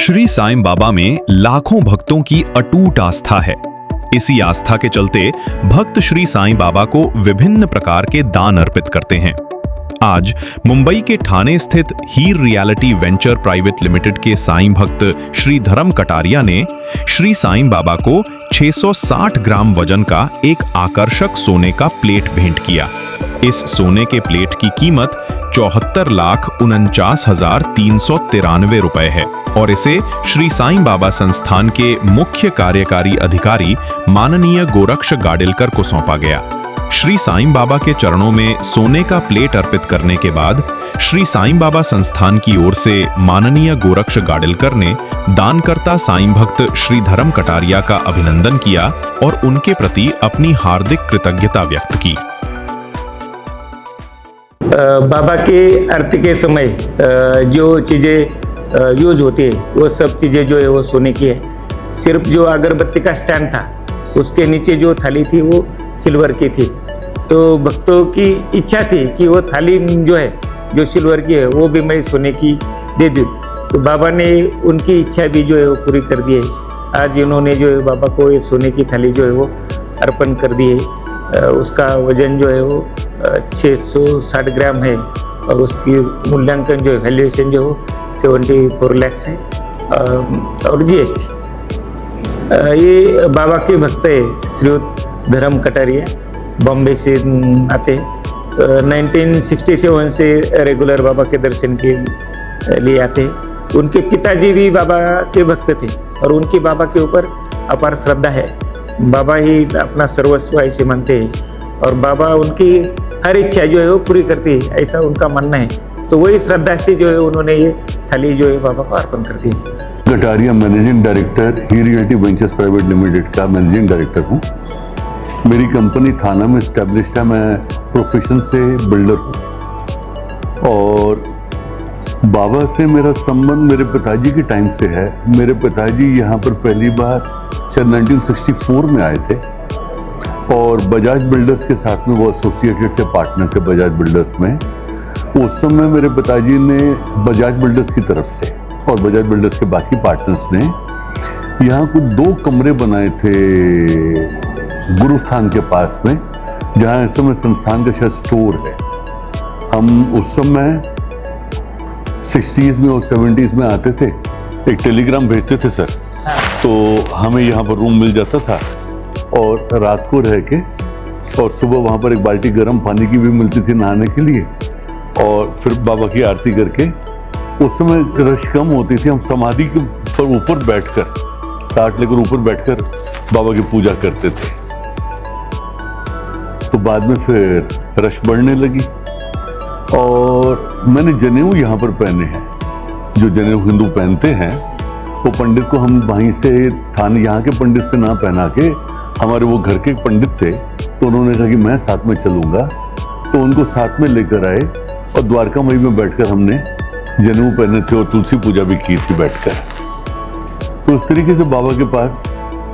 श्री साईं बाबा में लाखों भक्तों की अटूट आस्था है। इसी आस्था के चलते भक्त श्री साईं बाबा को विभिन्न प्रकार के दान अर्पित करते हैं। आज मुंबई के ठाणे स्थित हीर रियलिटी वेंचर प्राइवेट लिमिटेड के साईं भक्त श्री धर्म कटारिया ने श्री साईं बाबा को 660 ग्राम वजन का एक आकर्षक सोने का प्लेट भेंट किया। इस सोने के प्लेट की कीमत 74,49,393 रुपए है और इसे श्री साईं बाबा संस्थान के मुख्य कार्यकारी अधिकारी माननीय गोरक्ष गाडेलकर को सौंपा गया। श्री साईं बाबा के चरणों में सोने का प्लेट अर्पित करने के बाद श्री साईं बाबा संस्थान की ओर से माननीय गोरक्ष गाडेलकर ने दानकर्ता साईं भक्त श्री धर्म कटारिया का अभिनंदन किया और उनके प्रति अपनी हार्दिक कृतज्ञता व्यक्त की। बाबा के आरती के समय जो चीज़ें यूज होती है वो सब चीज़ें जो है वो सोने की है। सिर्फ जो अगरबत्ती का स्टैंड था उसके नीचे जो थाली थी वो सिल्वर की थी। तो भक्तों की इच्छा थी कि वो थाली जो है जो सिल्वर की है वो भी मैं सोने की दे दूँ। तो बाबा ने उनकी इच्छा भी जो है वो पूरी कर दी है। आज इन्होंने जो है बाबा को ये सोने की थाली जो है वो अर्पण कर दी है। उसका वजन जो है वो 660 ग्राम है और उसकी मूल्यांकन जो है वैल्यूएशन जो है 74 लाख है और GST। ये बाबा के भक्त है श्रीयुत धर्म कटारिया, बॉम्बे से आते हैं। 1967 से रेगुलर बाबा के दर्शन के लिए आते हैं। उनके पिताजी भी बाबा के भक्त थे और उनकी बाबा के ऊपर अपार श्रद्धा है। बाबा ही अपना सर्वस्व ऐसे मानते हैं और बाबा उनकी हर इच्छा जो है वो पूरी करती है, ऐसा उनका मानना है। तो वही श्रद्धा से जो है उन्होंने ये थाली जो है बाबा को अर्पण कर दी। कटारिया मैनेजिंग डायरेक्टर हीर रियलिटी वेंचर्स प्राइवेट लिमिटेड का मैनेजिंग डायरेक्टर हूँ। मेरी कंपनी थाना में इस्टेब्लिश्ड है। मैं प्रोफेशन से बिल्डर हूँ और बाबा से मेरा संबंध मेरे पिताजी के टाइम से है। मेरे पिताजी यहाँ पर पहली बार 1964 में आए थे और बजाज बिल्डर्स के साथ में वो एसोसिएटेड थे, पार्टनर थे बजाज बिल्डर्स में। उस समय मेरे पिताजी ने बजाज बिल्डर्स की तरफ से और बजाज बिल्डर्स के बाकी पार्टनर्स ने यहाँ कुछ 2 कमरे बनाए थे गुरुस्थान के पास में, जहाँ इस समय संस्थान का शायद स्टोर है। हम उस समय 60s में और 70s में आते थे, एक टेलीग्राम भेजते थे सर, तो हमें यहाँ पर रूम मिल जाता था और रात को रह के और सुबह वहाँ पर एक बाल्टी गर्म पानी की भी मिलती थी नहाने के लिए और फिर बाबा की आरती करके। उस समय रश कम होती थी। हम समाधि के ऊपर बैठकर, ताट लेकर ऊपर बैठकर बाबा की पूजा करते थे। तो बाद में फिर रश बढ़ने लगी और मैंने जनेऊ यहाँ पर पहने हैं। जो जनेऊ हिंदू पहनते हैं वो पंडित को हम वहीं से थाने यहाँ के पंडित से ना पहना के, हमारे वो घर के पंडित थे तो उन्होंने कहा कि मैं साथ में चलूँगा, तो उनको साथ में लेकर आए और द्वारका मई में बैठकर हमने जनेऊ पहने थे और तुलसी पूजा भी की थी बैठकर। तो उस तरीके से बाबा के पास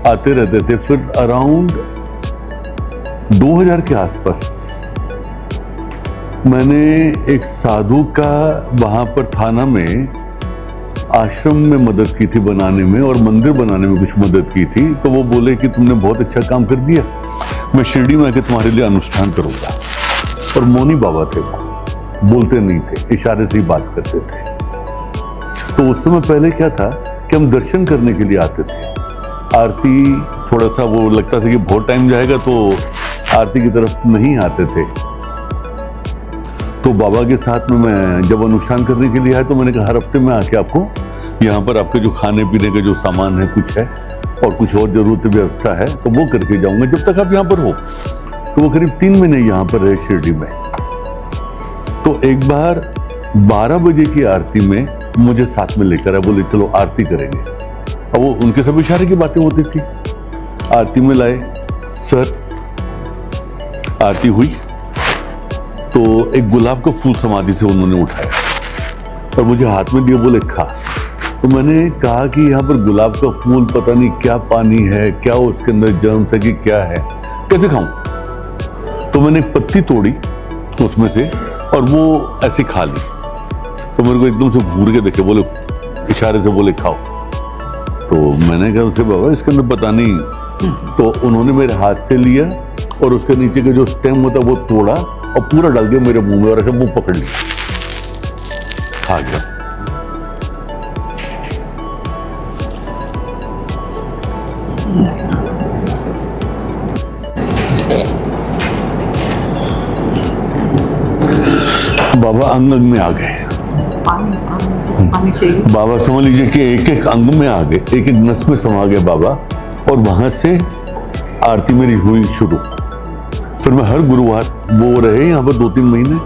आते रहते थे। फिर अराउंड 2000 के आसपास मैंने एक साधु का वहाँ पर थाना में आश्रम में मदद की थी बनाने में और मंदिर बनाने में कुछ मदद की थी। तो वो बोले कि तुमने बहुत अच्छा काम कर दिया, मैं शिरडी में आके तुम्हारे लिए अनुष्ठान करूँगा। और मौनी बाबा थे, वो बोलते नहीं थे, इशारे से ही बात करते थे। तो उस समय पहले क्या था कि हम दर्शन करने के लिए आते थे। आरती थोड़ा सा वो लगता था कि बहुत टाइम जाएगा तो आरती की तरफ नहीं आते थे। तो बाबा के साथ में मैं जब अनुष्ठान करने के लिए आया तो मैंने कहा हर हफ्ते में आके आपको यहाँ पर आपके जो खाने पीने के जो सामान है कुछ है और कुछ और जरूरत व्यवस्था है तो वो करके जाऊँगा जब तक आप यहाँ पर हो। तो वो करीब 3 महीने यहाँ पर रहे शिरडी में। तो एक बार 12 बजे की आरती में मुझे साथ में लेकर आए, बोले चलो आरती करेंगे। अब वो उनके सब इशारे की बातें होती थी। आरती में लाए सर, आरती हुई तो एक गुलाब का फूल समाधि से उन्होंने उठाया और मुझे हाथ में दिया, बोले खा। तो मैंने कहा कि यहाँ पर गुलाब का फूल पता नहीं क्या पानी है, क्या उसके अंदर जर्म्स है कि क्या है, कैसे खाऊं। तो मैंने एक पत्ती तोड़ी उसमें से और वो ऐसे खा ली। तो मेरे को एकदम से घूर के देखे, बोले इशारे से बोले खाओ। तो मैंने कहा उसे बाबा इसके अंदर पता नहीं, तो उन्होंने मेरे हाथ से लिया और उसके नीचे का जो स्टेम होता वो तोड़ा और पूरा डाल दिया मेरे मुंह में और ऐसे मुंह पकड़ लिया, खा गया। बाबा अंग अंग में आ गए, पानी चाहिए। बाबा समझ लीजिए कि एक एक अंग में आ गए, एक एक नस में समा गए बाबा। और वहां से आरती मेरी हुई शुरू। फिर मैं हर गुरुवार, वो रहे यहाँ पर 2-3 महीने,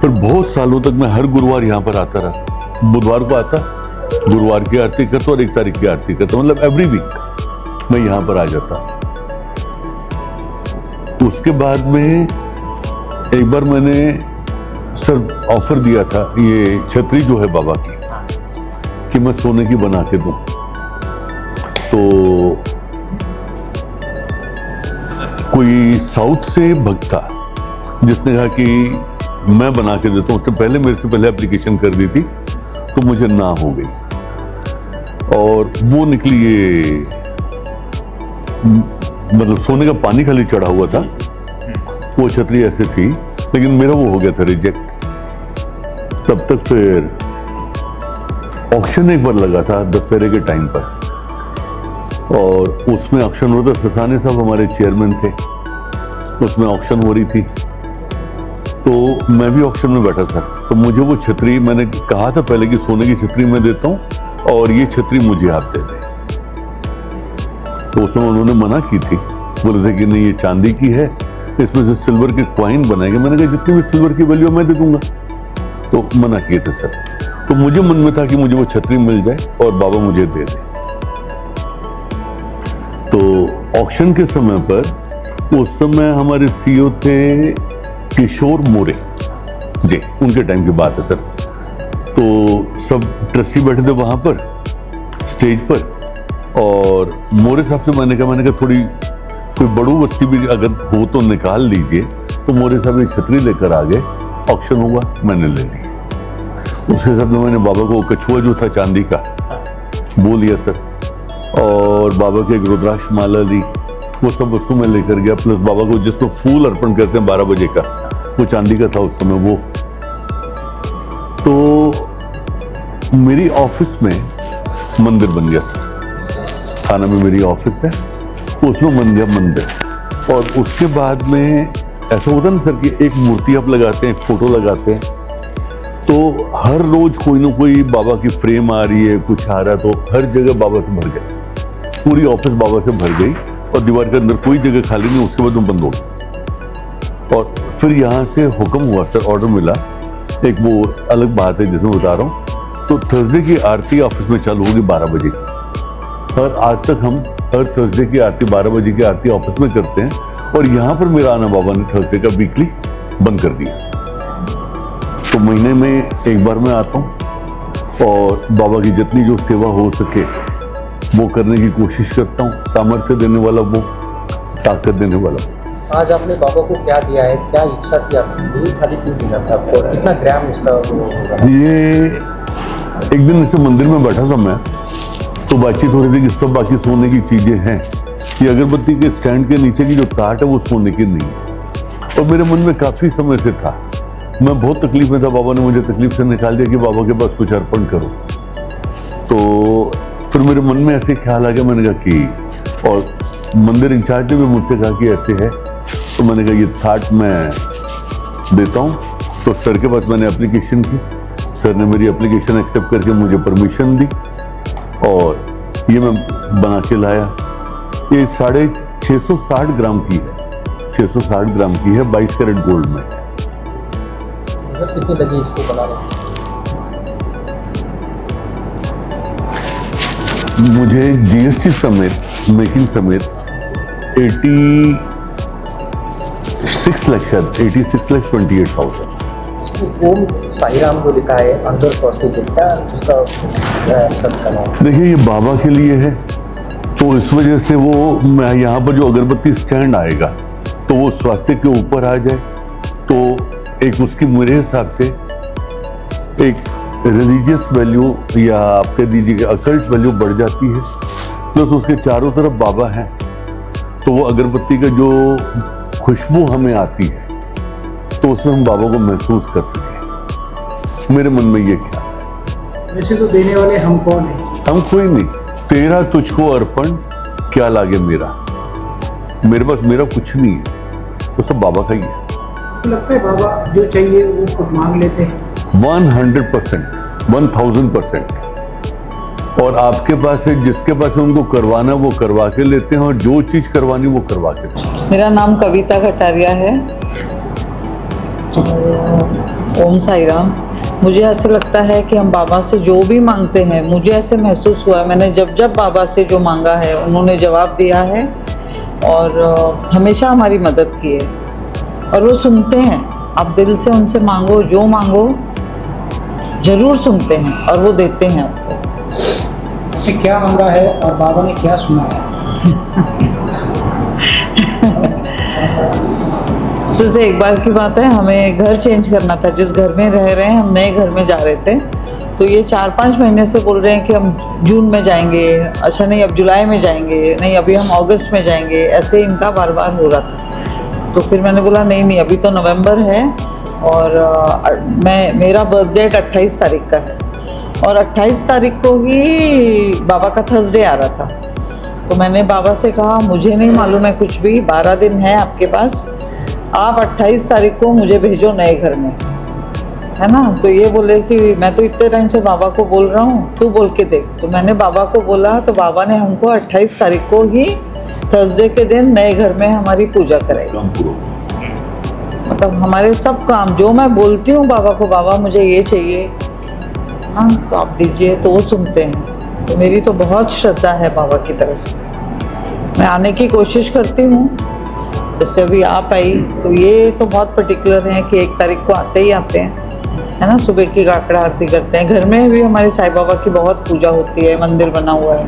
फिर बहुत सालों तक मैं हर गुरुवार यहाँ पर आता रहा। बुधवार को आता, गुरुवार की आरती करता और 1 तारीख की आरती करता, मतलब एवरी वीक मैं यहाँ पर आ जाता। उसके बाद में एक बार मैंने सर ऑफर दिया था, ये छतरी जो है बाबा की, कि मैं सोने की बना के दूं। तो कोई साउथ से भक्त था जिसने कहा कि मैं बना के देता हूं। तो पहले मेरे से पहले एप्लीकेशन कर दी थी, तो मुझे ना हो गई। और वो निकली ये, मतलब सोने का पानी खाली चढ़ा हुआ था, वो छतरी ऐसे थी, लेकिन मेरा वो हो गया था रिजेक्ट। तब तक फिर ऑक्शन एक बार लगा था दशहरे के टाइम पर, और उसमें ऑक्शन होता, ससाने साहब हमारे चेयरमैन थे, उसमें ऑक्शन हो रही थी, तो मैं भी ऑक्शन में बैठा था। तो मुझे वो छतरी, मैंने कहा था पहले कि सोने की छतरी मैं देता हूँ और ये छतरी मुझे आप दे दें। तो उस समय उन्होंने मना की थी, बोले थे कि नहीं ये चांदी की है, इसमें से सिल्वर के कॉइन बनाएंगे। मैंने कहा जितनी भी सिल्वर की वैल्यू मैं दे दूंगा, तो मना किए थे सर। तो मुझे मन में था कि मुझे वो छतरी मिल जाए और बाबा मुझे दे दे। तो ऑक्शन के समय पर, उस समय हमारे सीईओ थे किशोर मोरे जी, उनके टाइम की बात है सर। तो सब ट्रस्टी बैठे थे वहां पर स्टेज पर, और मोरे साहब से मैंने कहा थोड़ी कोई बड़ू वस्ती भी अगर हो तो निकाल लीजिए। तो मोरे साहब ये छतरी लेकर आ गए, ऑक्शन हुआ, मैंने ले ली। उसके साथ में मैंने बाबा को कछुआ जो था चांदी का वो लिया सर, और बाबा के एक रुद्राक्ष माला ली, वो सब वस्तु मैं लेकर गया। प्लस बाबा को जिसको फूल अर्पण करते हैं 12 बजे का, वो चांदी का था उस समय वो। तो मेरी ऑफिस में मंदिर बन गया सर, थाना में मेरी ऑफिस है, उसमें बन गया मंदिर। और उसके बाद में ऐसा होता ना सर कि एक मूर्ति आप लगाते हैं, एक फोटो लगाते हैं, तो हर रोज कोई ना कोई बाबा की फ्रेम आ रही है, कुछ आ रहा, तो हर जगह बाबा से भर गए, पूरी ऑफिस बाबा से भर गई, और दीवार के अंदर कोई जगह खाली नहीं। उसके बाद वो बंद हो गई। और फिर यहाँ से हुक्म हुआ सर, ऑर्डर मिला, एक वो अलग बात है जिसमें बता रहा हूँ। तो थर्सडे की आरती ऑफिस में चालू होगी 12 बजे की, और आज तक हम हर थर्सडे की आरती 12 बजे की आरती ऑफिस में करते हैं। और यहाँ पर मेरा आना बाबा ने थर्सडे का वीकली बंद कर दिया। तो महीने में एक बार मैं आता हूँ और बाबा की जितनी जो सेवा हो सके वो करने की कोशिश करता हूँ। सामर्थ्य देने वाला वो, ताकत देने वाला। आज आपने बाबा को क्या दिया है, क्या इच्छा थी आपकी, दूध खाली क्यों पीना था आपको, कितना ग्राम उसका? ये एक दिन ऐसे मंदिर में बैठा था मैं, तो बातचीत हो रही थी कि सब बाकी सोने की चीजें हैं, ये अगरबत्ती के स्टैंड के नीचे की जो ताट है वो सोने की नहीं है। और मेरे मन में काफी समय से था, मैं बहुत तकलीफ में था, बाबा ने मुझे तकलीफ से निकाल दिया कि बाबा के पास कुछ अर्पण करो। तो फिर मेरे मन में ऐसे ख्याल आ गया, मैंने कहा कि, और मंदिर इंचार्ज ने भी मुझसे कहा कि ऐसे है, तो मैंने कहा ये थाट मैं देता हूँ। तो सर के पास मैंने एप्लीकेशन की, सर ने मेरी एप्लीकेशन एक्सेप्ट करके मुझे परमिशन दी, और ये मैं बना के लाया। ये 660 ग्राम की है, 660 ग्राम की है, 22 कैरेट गोल्ड में। कितनी लगी इसको बनाने? मुझे जीएसटी समेत, मेकिंग समेत 86,28,000। ओम साई राम जो लिखा है अंदर स्वास्तिक, क्या उसका नाम? देखिए ये बाबा के लिए है, तो इस वजह से वो, मैं यहाँ पर जो अगरबत्ती स्टैंड आएगा तो वो स्वास्तिक के ऊपर आ जाए, तो एक उसकी मेरे हिसाब से एक रिलीजियस वैल्यू, या आप कह दीजिए अकल्ट वैल्यू बढ़ जाती है। प्लस उसके चारों तरफ बाबा है, तो वो अगरबत्ती का जो खुशबू हमें आती है तो उसमें हम बाबा को महसूस कर सकें। मेरे मन में ये ख्याल है। वैसे तो देने वाले हम कौन हैं? हम कोई नहीं, तेरा तुझको अर्पण, क्या लागे मेरा। मेरे पास मेरा कुछ नहीं है, वो सब बाबा का ही है। लगता है बाबा जो चाहिए वो खुद मांग लेते हैं। 100%, 1000%। और आपके पास है, जिसके पास है उनको करवाना वो करवा के लेते हैं, और जो चीज करवानी वो करवा के लेते हैं। मेरा नाम कविता कटारिया है। ओम साई राम। मुझे ऐसे लगता है कि हम बाबा से जो भी मांगते हैं, मुझे ऐसे महसूस हुआ है, मैंने जब जब बाबा से जो मांगा है उन्होंने जवाब दिया है और हमेशा हमारी मदद की है, और वो सुनते हैं। आप दिल से उनसे मांगो, जो मांगो जरूर सुनते हैं और वो देते हैं आपको। आपने क्या मांगा है और बाबा ने क्या सुना है? जैसे एक बार की बात है, हमें घर चेंज करना था। जिस घर में रह रहे हैं, हम नए घर में जा रहे थे, तो ये 4-5 महीने से बोल रहे हैं कि हम जून में जाएंगे, अच्छा नहीं अब जुलाई में जाएंगे, नहीं अभी हम अगस्त में जाएंगे, ऐसे इनका बार बार हो रहा था। तो फिर मैंने बोला नहीं नहीं, अभी तो नवंबर है और मेरा बर्थ डेट 28 तारीख का है, और 28 तारीख को ही बाबा का थर्सडे आ रहा था। तो मैंने बाबा से कहा मुझे नहीं मालूम है कुछ भी, 12 दिन है आपके पास, आप 28 तारीख को मुझे भेजो नए घर में, है ना। तो ये बोले कि मैं तो इतने टाइम से बाबा को बोल रहा हूँ, तू बोल के देख। तो मैंने बाबा को बोला, तो बाबा ने हमको 28 तारीख को ही थर्सडे के दिन नए घर में हमारी पूजा कराई। मतलब हमारे सब काम जो मैं बोलती हूँ बाबा को, बाबा मुझे ये चाहिए, हाँ तो आप दीजिए, तो वो सुनते हैं। तो मेरी तो बहुत श्रद्धा है बाबा की तरफ। मैं आने की कोशिश करती हूँ, जैसे अभी आप आई, तो ये तो बहुत पर्टिकुलर है कि 1 तारीख को आते ही आते हैं, है ना। सुबह की काकड़ा आरती करते हैं, घर में भी हमारे साईं बाबा की बहुत पूजा होती है, मंदिर बना हुआ है।